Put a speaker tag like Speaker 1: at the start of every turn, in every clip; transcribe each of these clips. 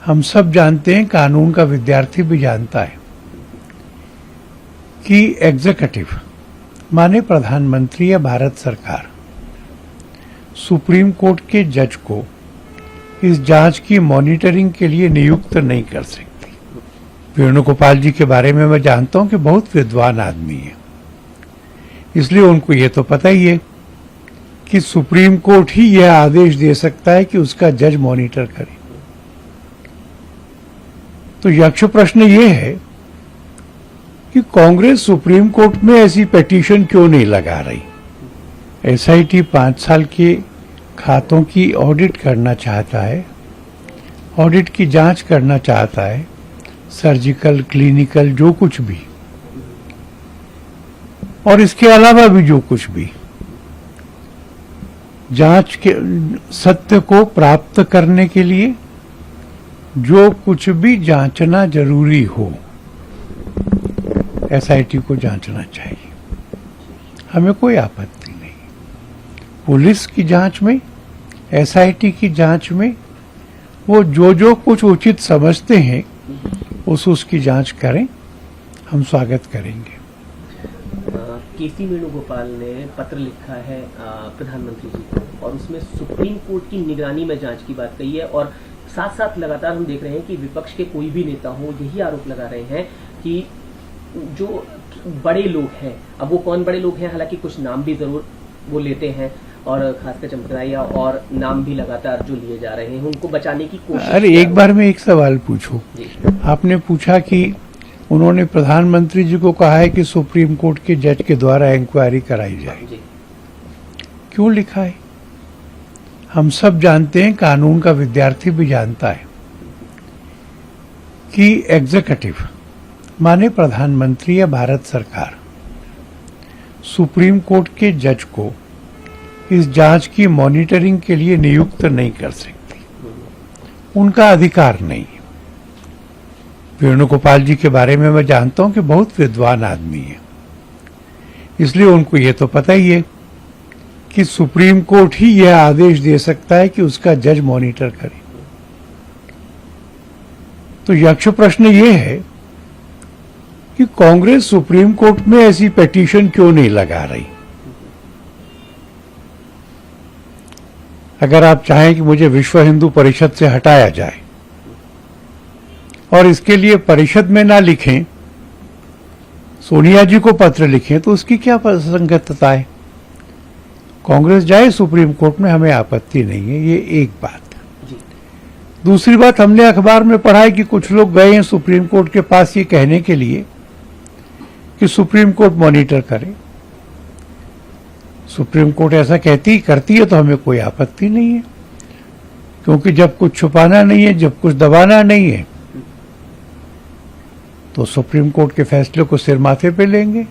Speaker 1: हम सब जानते हैं, कानून का विद्यार्थी भी जानता है कि एग्जीक्यूटिव माने प्रधानमंत्री या भारत सरकार सुप्रीम कोर्ट के जज को इस जांच की मॉनिटरिंग के लिए नियुक्त नहीं कर सकती। वेणुगोपाल जी के बारे में मैं जानता हूं कि बहुत विद्वान आदमी है, इसलिए उनको ये तो पता ही है कि सुप्रीम कोर्ट ही यह आदेश दे सकता है कि उसका जज मॉनिटर करे। तो यक्ष प्रश्न ये है कि कांग्रेस सुप्रीम कोर्ट में ऐसी पिटीशन क्यों नहीं लगा रही। एसआईटी 5 साल के खातों की ऑडिट करना चाहता है, ऑडिट की जांच करना चाहता है, सर्जिकल, क्लिनिकल, जो कुछ भी, और इसके अलावा भी जो कुछ भी, जांच के सत्य को प्राप्त करने के लिए जो कुछ भी जांचना जरूरी हो, एसआईटी को जांचना चाहिए। हमें कोई आपत्ति नहीं। पुलिस की जांच में, एसआईटी की जांच में वो जो कुछ उचित समझते हैं उसकी जांच करें, हम स्वागत करेंगे।
Speaker 2: केसी वेणुगोपाल ने पत्र लिखा है प्रधानमंत्री जी को, और उसमें सुप्रीम कोर्ट की निगरानी में जांच की बात कही है, और साथ साथ लगातार हम देख रहे हैं कि विपक्ष के कोई भी नेता हो यही आरोप लगा रहे हैं कि जो बड़े लोग हैं, अब वो कौन बड़े लोग हैं, हालांकि कुछ नाम भी जरूर वो लेते हैं, और खासकर चंपराया और नाम भी लगातार जो लिए जा रहे हैं उनको बचाने की कोशिश।
Speaker 1: अरे एक बार मैं एक सवाल पूछूं, आपने पूछा कि उन्होंने प्रधानमंत्री जी को कहा है कि सुप्रीम कोर्ट के जज के द्वारा इंक्वायरी कराई जाए। क्यों लिखा है? हम सब जानते हैं, कानून का विद्यार्थी भी जानता है कि एग्जीक्यूटिव माने प्रधानमंत्री या भारत सरकार सुप्रीम कोर्ट के जज को इस जांच की मॉनिटरिंग के लिए नियुक्त नहीं कर सकती। उनका अधिकार नहीं है। वेणुगोपाल जी के बारे में मैं जानता हूं कि बहुत विद्वान आदमी है, इसलिए उनको ये तो पता ही है कि सुप्रीम कोर्ट ही यह आदेश दे सकता है कि उसका जज मॉनिटर करे। तो यक्ष प्रश्न ये है कि कांग्रेस सुप्रीम कोर्ट में ऐसी पिटीशन क्यों नहीं लगा रही। अगर आप चाहें कि मुझे विश्व हिंदू परिषद से हटाया जाए और इसके लिए परिषद में ना लिखें, सोनिया जी को पत्र लिखें, तो उसकी क्या संगतता है। कांग्रेस जाए सुप्रीम कोर्ट में, हमें आपत्ति नहीं है। ये एक बात। दूसरी बात, हमने अखबार में पढ़ा है कि कुछ लोग गए हैं सुप्रीम कोर्ट के पास ये कहने के लिए कि सुप्रीम कोर्ट मॉनिटर करे। सुप्रीम कोर्ट ऐसा करती है तो हमें कोई आपत्ति नहीं है, क्योंकि जब कुछ छुपाना नहीं है, जब कुछ दबाना नहीं है, तो सुप्रीम कोर्ट के फैसले को सिर माथे पे लेंगे।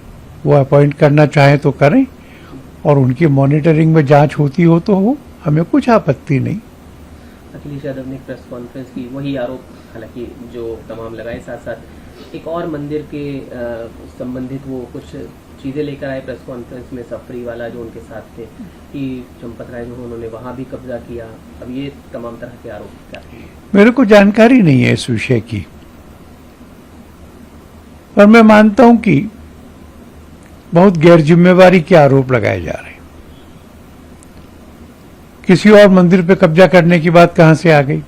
Speaker 1: वो अपॉइंट करना चाहें तो करें, और उनकी मॉनिटरिंग में जांच होती हो तो हो, हमें कुछ आपत्ति नहीं।
Speaker 2: अखिलेश यादव ने प्रेस कॉन्फ्रेंस की वही आरोप हालांकि जो तमाम लगाए, साथ साथ एक और मंदिर के संबंधित वो कुछ चीजें लेकर आए प्रेस कॉन्फ्रेंस में, सफरी वाला जो उनके साथ थे, कि चंपत राय जो उन्होंने वहां भी कब्जा किया। अब ये तमाम तरह के आरोप क्या है?
Speaker 1: मेरे को जानकारी नहीं है इस विषय की, पर मैं मानता हूं कि बहुत गैर जिम्मेवारी के आरोप लगाए जा रहे हैं। किसी और मंदिर पे कब्जा करने की बात कहां से आ गई?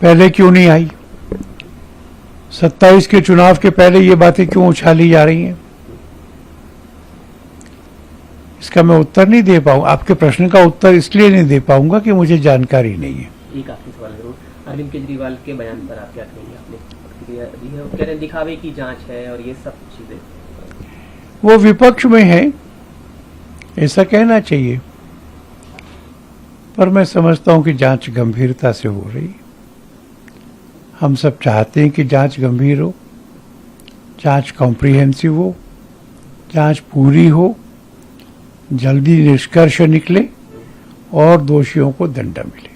Speaker 1: पहले क्यों नहीं आई? 27 के चुनाव के पहले ये बातें क्यों उछाली जा रही हैं? इसका मैं उत्तर नहीं दे पाऊंगा। आपके प्रश्न का उत्तर इसलिए नहीं दे पाऊंगा कि मुझे जानकारी नहीं है।
Speaker 2: एक आखिरी सवाल जरूर, अरविंद केजरीवाल के बयान पर आप क्या कहेंगे? आपने कह रहे दिखावे की जांच है और ये सब चीजें,
Speaker 1: वो विपक्ष में है, ऐसा कहना चाहिए, पर मैं समझता हूं कि जांच गंभीरता से हो रही। हम सब चाहते हैं कि जांच गंभीर हो, जांच कॉम्प्रिहेंसिव हो, जांच पूरी हो, जल्दी निष्कर्ष निकले और दोषियों को दंड मिले।